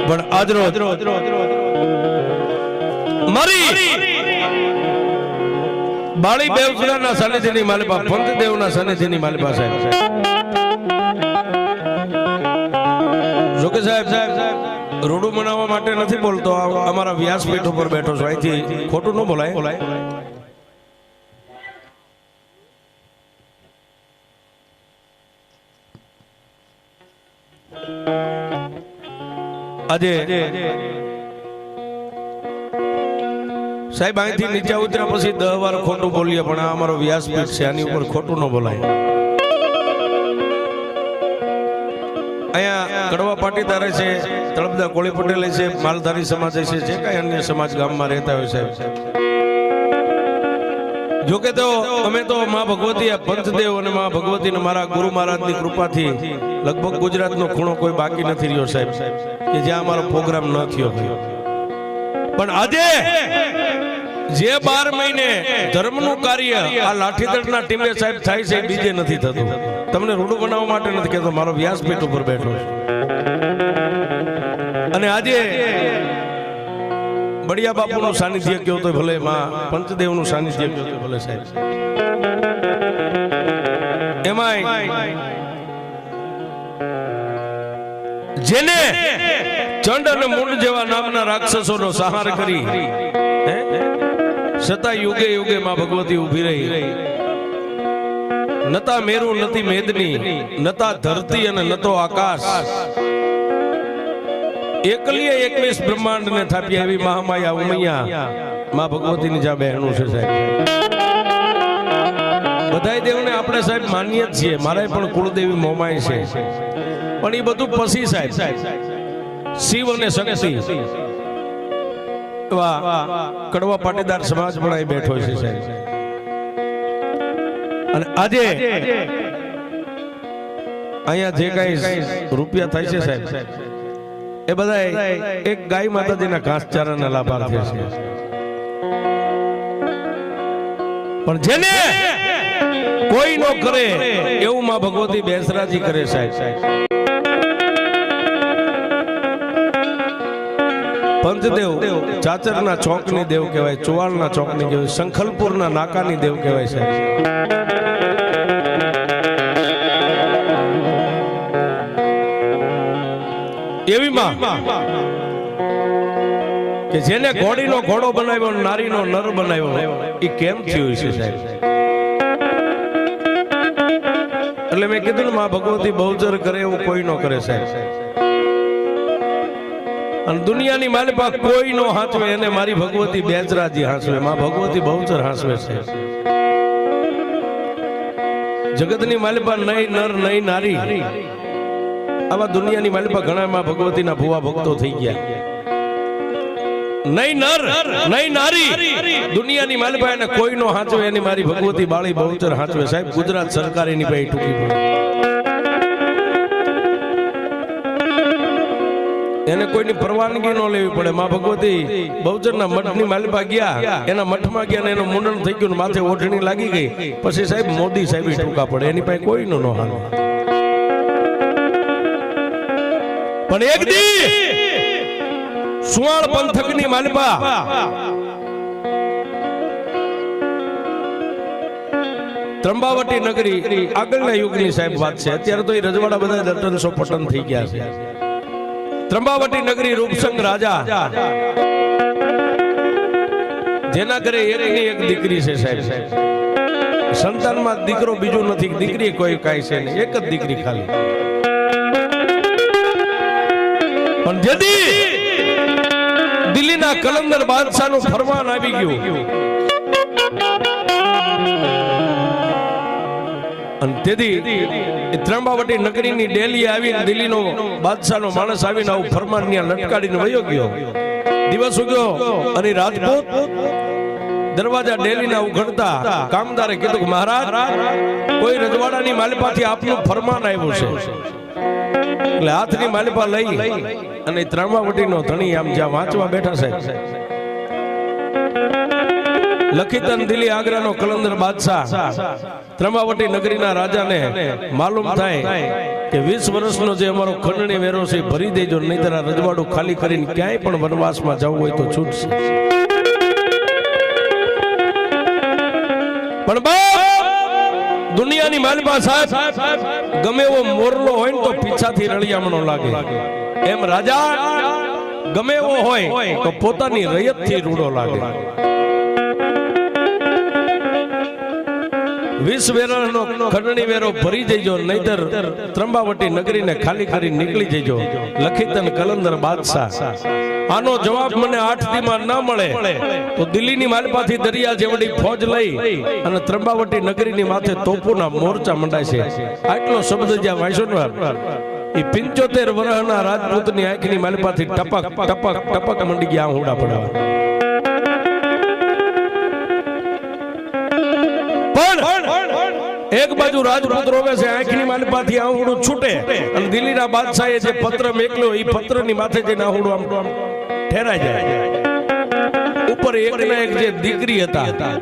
પણ આજરો મારી બાળી બેવસરાના સાનિધ્યની માલિપા પંતદેવના સાનિધ્યની માલિપા સાહેબ જોકે સાહેબ રૂડું મનાવવા માટે નથી બોલતો, અમારા વ્યાસપીઠ ઉપર બેઠો છો, અહીંથી ખોટું ન બોલાય. આજે સાહેબ અહીંથી નીચે ઉતર્યા પછી 10 વાર ખોટું બોલીએ, પણ આ અમારો વ્યાસપીઠ છે, આની ઉપર ખોટું ન બોલાય. અહીંયા કડવા પાટીદારે છે, તળપદા કોળી પટેલે છે, માલધારી સમાજ છે, જે કઈ અન્ય સમાજ ગામમાં રહેતા હોય સાહેબ. જોકે તો અમે તો માં ભગવતી પંથદેવ અને માં ભગવતી ને મારા ગુરુ મહારાજની કૃપાથી લગભગ ગુજરાતનો ખૂણો કોઈ બાકી નથી રહ્યો સાહેબ કે જ્યાં અમારો પ્રોગ્રામ ન થયો. પણ આજે જે 12 મહિને ધર્મનું કાર્ય આ લાઠીદળના ટીમે સાહેબ થાય છે, બીજે નથી થતું. તમને રૂડું બનાવવા માટે નથી કહેતો, મારો વ્યાસપીઠ ઉપર બેઠો છે. અને આજે બળિયા બાપુનું સાનિધ્ય કયો તો ભલે, માં પંચદેવનું સાનિધ્ય કયો તો ભલે સાહેબ. એમાંય જેને ચંડ અને મુંડ જેવા નામના રાક્ષસોનો સંહાર કરી છતાં યુગે યુગે માં ભગવતી ઉભી રહી. નતા મેરુ નથી મેદની, નતા ધરતી અને નતો આકાશ, એકલીએ 21 બ્રહ્માંડ ને થાપ્યા એવી મહામાયા ઉમૈયા માં ભગવતીની જ્યાં બહેનું છે સાહેબ. બધાય દેવને આપણે સાહેબ માનીએ જ છીએ, મારે પણ કુળદેવી મોમાય છે, પણ એ બધું પછી સાહેબ શિવ અને શક્તિ કડવા પાટીદાર સમાજ પણ અહીં બેઠો છે સાહેબ. અને આજે અહીંયા જે કઈ રૂપિયા થાય છે સાહેબ, એ બધા એક ગાય માતાજીના ઘાસચારાના લાભાર્થી છે. પણ જેને કોઈ નો કરે એવું માં ભગવતી બેસરાજી કરે સાહેબ. પંચદેવ ચાચરના ચોકની દેવ કહેવાય, ચુવાળના ચોકની કહેવાય, સંખલપુરના નાકાની દેવ કહેવાય સાહેબ. એવી માં કે જેને ઘોડીનો ઘોડો બનાવ્યો, નારીનો નર બનાવ્યો, એ કેમ થયું છે સાહેબ? એટલે મેં કીધું ને માં ભગવતી બહુચર કરે એવું કોઈ નો કરે સાહેબ. અને દુનિયાની માલિપા કોઈ નો હાંચવે, એને મારી ભગવતી બેચરાજી હાંચવે, માં ભગવતી બહુચર હાંચવે છે. જગતની માલિપા નહીં નર નહીં નારી, આવા દુનિયાની માલિપા ઘણા માં ભગવતીના ભુવા ભક્તો થઈ ગયા. નહીં નર નહીં નારી, દુનિયાની માલિપા એને કોઈ નો હાંચવે, એની મારી ભગવતી બાળી બહુચર હાંચવે સાહેબ. ગુજરાત સરકાર એની પાસે ટૂંકી પડે, એને કોઈની પરવાનગી ન લેવી પડે. માં ભગવતી બહુચરના મઠની માલિપા ગયા, એના મઠમાં ગયા ને એનું મુંડન થઈ ગયું, માથે ઓઢણી લાગી ગઈ, પછી સાહેબ મોદી સાહેબ ટૂંકા પડે, એની પાસે કોઈનો ન હાલે. પણ એક દી સુવાળ પંથકની માલિપા ત્રંબાવટી નગરી, આગળના યુગની સાહેબ વાત છે, અત્યારે તો એ રજવાડા બધા દટનસો પટન થઈ ગયા છે. ત્રંબાવટી નગરી રૂપસંગ રાજા, જેના ઘરે એકની એક દીકરી છે સાહેબ. સંતાનમાં દીકરો બીજું નથી, દીકરી કોઈ કાંઈ છે નહીં, એક જ દીકરી ખાલી. પણ જેથી દિલ્હીના કલંદર બાદશાહનું ફરમાન આવી ગયું અને તેથી ત્રંબાવટી નગરીની ડેલી આવીને દિલ્હીનો બાદશાહનો માણસ આવીને આવું ફરમાન ત્યાં લટકાડીને વયો ગયો. દિવસ ઉગ્યો અને રાજપૂત દરવાજા ડેલીના ઉઘડતા કામદારે કીધું કે મહારાજ, કોઈ રજવાડાની માલિપાથી આપનું ફરમાન આવ્યું છે. એટલે હાથની માલિપા લઈ અને ત્રંબાવટીનો ધણી આમ જ્યાં વાંચવા બેઠા છે, લખીતન દિલ્હી આગ્રાનો કલંદર બાદશાહ ત્રંબાવટી નગરીના રાજાને માલુમ થાય કે 20 વર્ષનો જે અમારો ખંડણી વેરો છે એ ભરી દેજો, નહીંતર આ રજવાડું ખાલી કરીને ક્યાંય પણ વનવાસમાં જવું હોય તો છૂટશે. પણ બાપ દુનિયાની માલિકા સાહેબ ગમે એવો મોરલો હોય ને તો પીછાથી રળિયામણો લાગે, એમ રાજા ગમે એવો હોય તો પોતાની રયતથી રૂડો લાગે. 20 વેરાનો ખંડણી વેરો ભરી જઈજો, નહીતર ત્રંબાવટી નગરીને ખાલી કરી નીકળી જઈજો. લખીતન કલંદર બાદશાહ. આનો જવાબ મને 8 દીમાં ન મળે તો દિલ્હીની માલપાથી દરિયા જેવડી ફોજ લઈ અને ત્રંબાવટી નગરીની માથે તોપોના મોરચા મંડાય છે. આટલો શબ્દ જ્યાં વાંચ્યો ને એ 75 વર્ષના રાજપૂતની આંખની માલપાથી ટપક ટપક ટપક મંડી ગયા આહુડા પડાવા. એક બાજુ રાજપૂત રોવે છે, આંખની માલપાથી આહુડું છૂટે અને દિલ્હીના બાદશાહે જે પત્ર મેકલ્યો એ પત્રની માથે જઈને આહુડું આમ ઠેરાઈ જાય. ઉપર એકના એક જે દીકરી હતા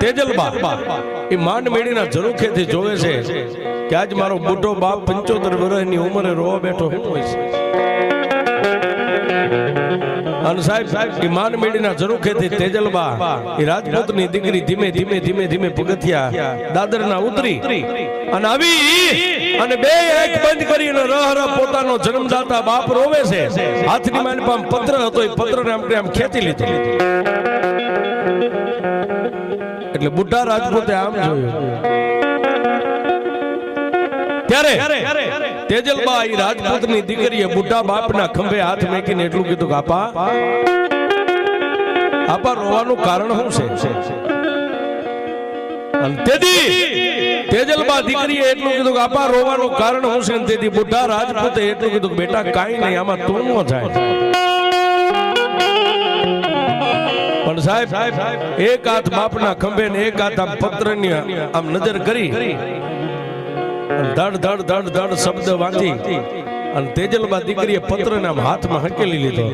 તેજલબા, એ માંડ મેળીના ઝરૂખેથી જોવે છે કે આજ મારો બુઢો બાપ 75 વર્ષની ઉંમરે રોવા બેઠો શું હોય છે. અને સાહેબ એ માંડ મેળીના ઝરૂખેથી તેજલબા એ રાજપૂતની દીકરી ધીમે ધીમે ધીમે ધીમે પગથિયા દાદરના ઉતરી અને આવી અને બે આંખ બંધ કરીને રહર પોતાનો જન્મદાતા બાપ રોવે છે. હાથની માલપા પત્ર હતો, એ પત્રને આમ ખેંચી લીધો. એટલે બુઢા રાજપૂતે આમ જોયું. ત્યારે તેજલબા એ રાજપૂતની દીકરીએ બુઢા બાપના ખંભે હાથ મેકીને એટલું કીધું કે આપા રોવાનું કારણ શું છે. અને તેજલબા દીકરીએ એટલું કીધું કે આપા રોવાનું કારણ શું છે. તેથી બુઢા રાજપૂતે એટલું કીધું કે બેટા કાઈ નહીં, આમાં તું ન જાય. પણ સાહેબ એક હાથ બાપના ખંભે ને એક હાથ આમ પત્રની આમ નજર કરી ધડ ધડ ધડ ધડ શબ્દ વાંચી અને તેજલબા દીકરીએ પત્રને આમ હાથમાં હકેલી લીધો.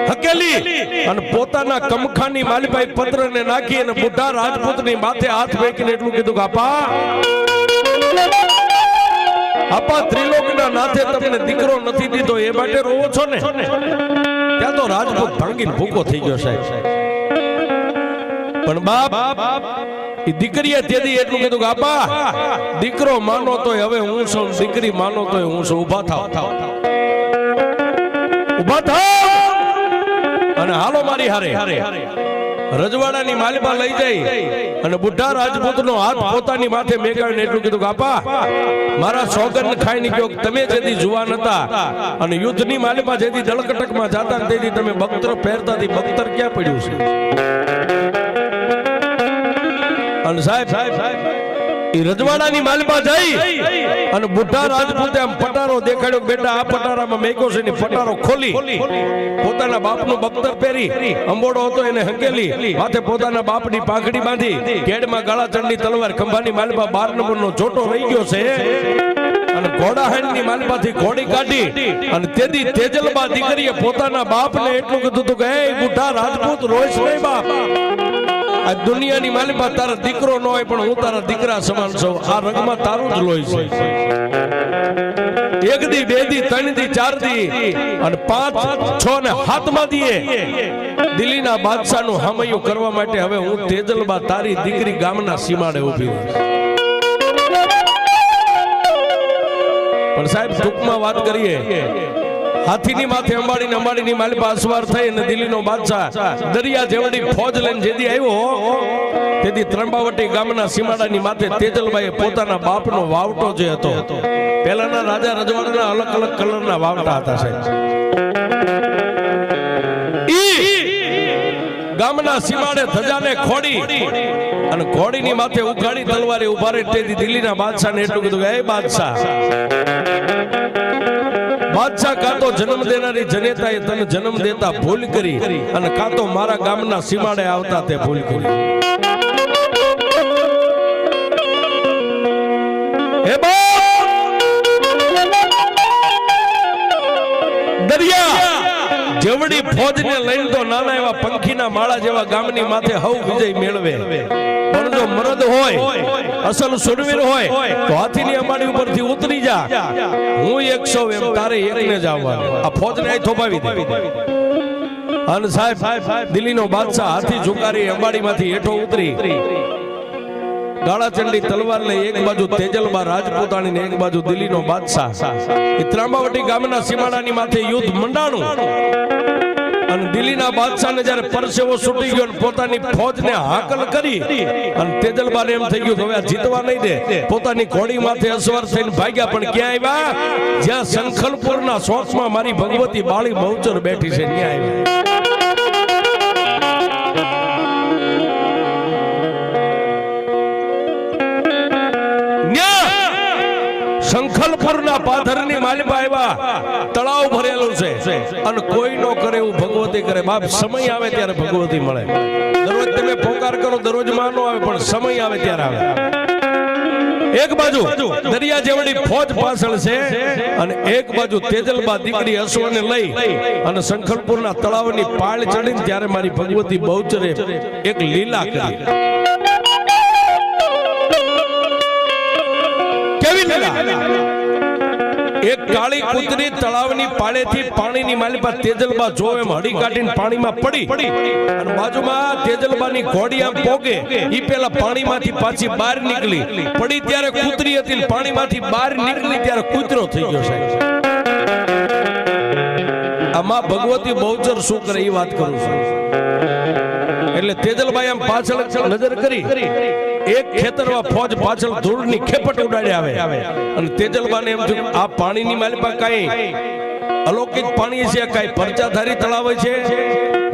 હકેલી અને પોતાના કમખાની માલિપાઈ પત્રને નાખી અને બુઢા રાજપૂતની માથે હાથ ફેંકીને એટલું કીધું કે આપા ત્રિલોકના નાથે તમને દીકરો નથી દીધો એ માટે રોવો છો ને. ત્યાં તો રાજપૂત ભાંગીને ભૂકો થઈ ગયો સાહેબ. પણ બાપ એ દીકરીએ તેથી એટલું કીધું કે આપા દીકરો માનો તોય હવે હું છું, દીકરી માનો તોય હું છું. ઉભા થાવ અને હાલો મારી હારે. રજવાડાની માલિપા લઈ જઈ અને બુઢા રાજપૂતનો હાથ પોતાની માથે મેકાવીને એટલું કીધું કે આપા મારા સોગન ખાઈને ગયો, તમે જેથી જુવાન હતા અને યુદ્ધની માલિપા જેથી દળકટકમાં જાતા તેથી તમે બખ્તર પહેરતા, બખ્તર ક્યાં પડ્યું છે. અને સાહેબ એ રજવાડાની માલપા જઈ અને બુઢા રાજપૂતે આમ પટારો દેખાડ્યો. બેટા આ પટારામાં મેકો છે ને પટારો ખોલી પોતાના બાપનું બખ્તર પહેરી, અંબોડો હતો એને હંકેલી, માથે પોતાના બાપની પાઘડી બાંધી, કેડમાં ગાળા ચંડી તલવાર, ખંભાની માલપા 12 નંબરનો જોટો રહી ગયો છે અને ઘોડાહાણની માલપાથી ઘોડી કાઢી અને તેથી તેજલબા દીકરીએ પોતાના બાપને એટલું કીધું હતું કે હે બુઢા રાજપૂત રોઈશ નહીં બાપ, આ દુનિયાની માલિપા તારા દીકરો ન હોય પણ હું તારા દીકરા સમાન છું. આ રંગમાં તારું જ લોહી છે. 1 દી 2 દી 3 દી 4 દી અને 5 6 ને 7 માં દીએ દિલ્હીના બાદશાહનું હામૈયું કરવા માટે હવે હું તેજલબા તારી દીકરી ગામના સીમાડે ઊભી છું. પણ સાહેબ ટૂંકમાં વાત કરીએ, હાથીની માથે અંબાડીની માલિપા અસવાર થઈ અને દિલ્હીનો બાદશાહ દરિયા જેવડી ફોજ લઈને જેદી આવ્યો તેથી ત્રંબાવટી ગામના સીમાડાની માથે તેજલબાઈએ પોતાના બાપનો વાવટો જે હતો, પહેલાના રાજા રજવાડાના અલગ અલગ કલરના વાવટા હતા સાહેબ, ગામના સીમાડે ધજાને ખોડી અને ઘોડીની માથે ઉઘાડી તલવારે ઉભા રહી તેથી દિલ્હીના બાદશાહને એટલું કીધું કે હે બાદશાહ, બાદશાહ કાં તો જન્મ દેનારી જનેતાએ તને જન્મ દેતા ભૂલ કરી અને કાં તો મારા ગામના સીમાડે આવતા તે ભૂલ કરી. હે દરિયા જેવડી ફોજને લઈને તો નાના એવા પંખીના માળા જેવા ગામની માથે હવ વિજય મેળવે, પણ જો મરદ હોય, અસલ સુરવીર હોય તો હાથીની અંબાડી ઉપરથી ઉતરી જા, હું 100 એમ તારે એકને જ આવવાનું. આ ફોજને અહીં થોપાવી દે. અને સાહેબ દિલ્હીનો બાદશાહ હાથી ઝુકારી અંબાડીમાંથી હેઠો ઉતરી, ગાળાચંડી તલવાર લઈ એક બાજુ તેજલબા રાજપૂતાણી ને એક બાજુ દિલ્હીનો બાદશાહ. એ ત્રાંબાવટી ગામના સીમાડાની માથે યુદ્ધ મંડાણું. અને દિલ્હીના બાદશાહને જ્યારે પરસેવો છૂટી ગયો, પોતાની ફોજને હાકલ કરી, અને તેજલબાને એમ થઈ ગયું કે હવે આ જીતવા નહીં દે. પોતાની ઘોડી માથે અસવાર થઈને ભાગ્યા. પણ ક્યાં આવ્યા? જ્યાં સંખલપુરના શોખમાં મારી ભગવતી બાળી બહુચર બેઠી છે ત્યાં આવ્યા. સંખલપુરના પાથરની માલિપા આવ્યા, તળાવ ભરેલું છે, અને કોઈ નો કરે એવું ભગવતી કરે. બાપ સમય આવે ત્યારે ભગવતી મળે. દરરોજ તમે પોકાર કરો, દરરોજ માં નો આવે, પણ સમય આવે ત્યારે આવે. એક બાજુ દરિયા જેવડી ફોજ પાછળ છે, અને એક બાજુ તેજલબા દીકરી અશ્વને લઈ અને સંખલપુરના તળાવની પાળ ચડીને ત્યારે મારી ભગવતી બહુચરે એક લીલા કરી. એક કાળી કૂતરી તળાવની પાળેથી પાણીની માલિપા તેજલબા જો એમ હડી કાઢીને પાણીમાં પડી, અને બાજુમાં તેજલબાની ઘોડી આમ પોગે, ઈ પેલા પાણીમાંથી પાછી બહાર નીકળી. પડી ત્યારે કૂતરી હતી, પાણીમાંથી બહાર નીકળી ત્યારે કૂતરો થઈ ગયો. સાહેબ આમાં ભગવતી બહુચર શું કરે એ વાત કરું છું. એટલે તેજલબાઈ આમ પાછળ નજર કરી, એક ખેતરમાં ફોજ પાછળ ધૂળની ખેપટ ઉડાડી આવે, અને તેજલબાને એમ થયું આ પાણીની માલિપા કાઈ અલૌકિક પાણી છે, કાઈ પરચાધારી તળાવ છે.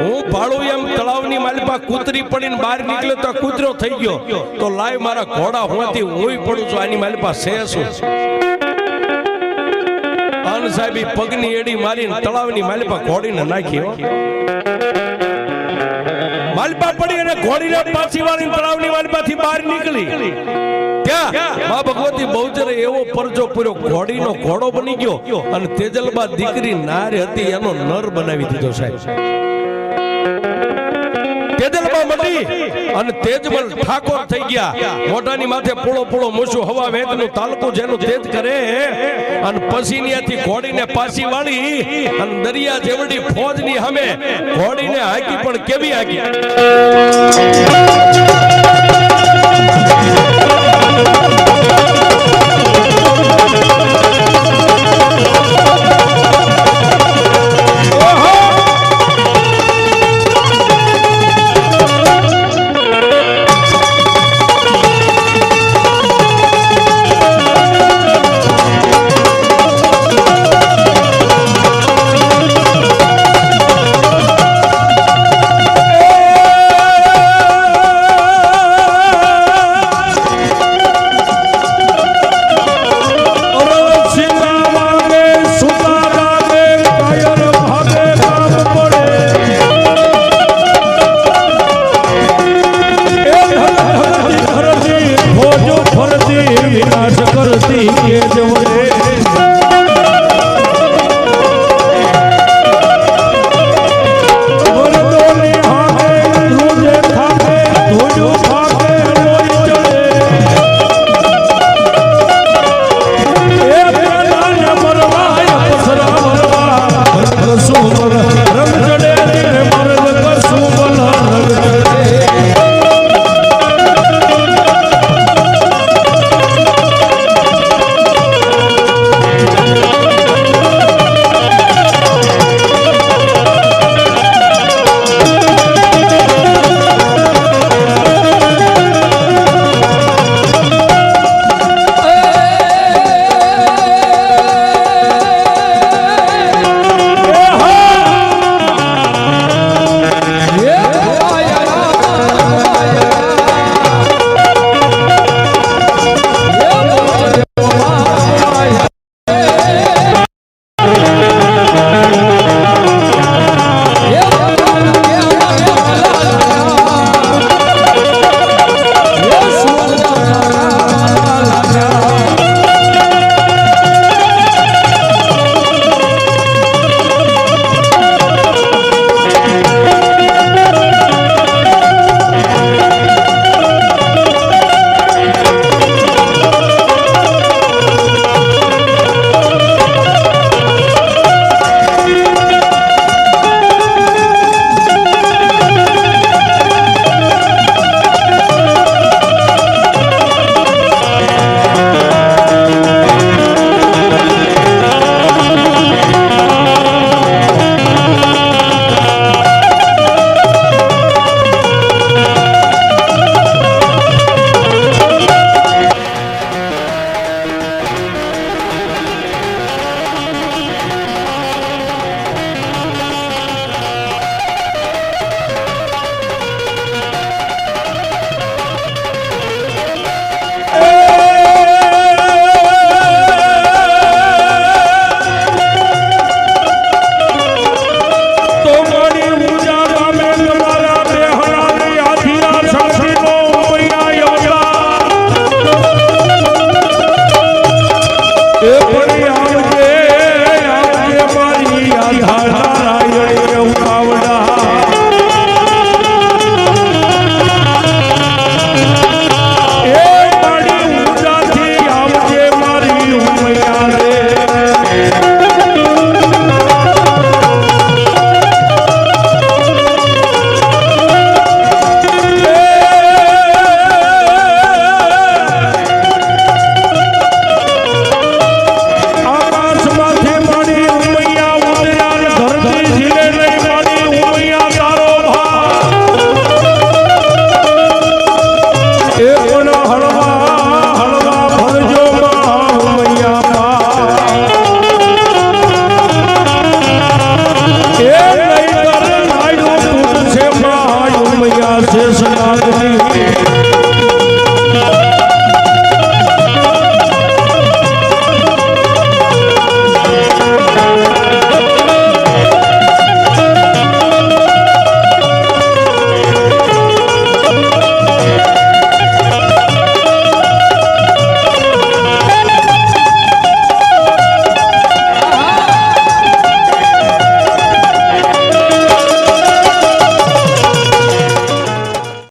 હું ભાળું એમ તળાવની માલિપા કૂતરી પડીને બહાર નીકળે તો કૂતરો થઈ ગયો, તો લાય મારા ઘોડા હોવાથી હું પડું છું, આની માલિપા છે શું? અન સાહેબી પગની એડી મારીને તળાવની માલિપા ઘોડીને નાખી. માલિપા પડી અને ઘોડીને પાછી વાળીને તળાવની માલિપાથી બહાર નીકળી. ત્યાં મા ભગવતી બહુચરે એવો પરજો પૂર્યો, ઘોડીનો ઘોડો બની ગયો, અને તેજલબા દીકરી નાર હતી એનો નર બનાવી દીધો. સાહેબ તેજલબા મળી અને તેજમલ ઠાકોર થઈ ગયા. મોઢાની માથે પૂળો પૂળો મૂછું, હવા વેદનું તાલકું જેનું તેજ કરે, અને પછી ત્યાંથી ઘોડીને પાછી વાળી, અને દરિયા જેવડી ફોજની સામે ઘોડીને હાકી. પણ કેવી હાકી?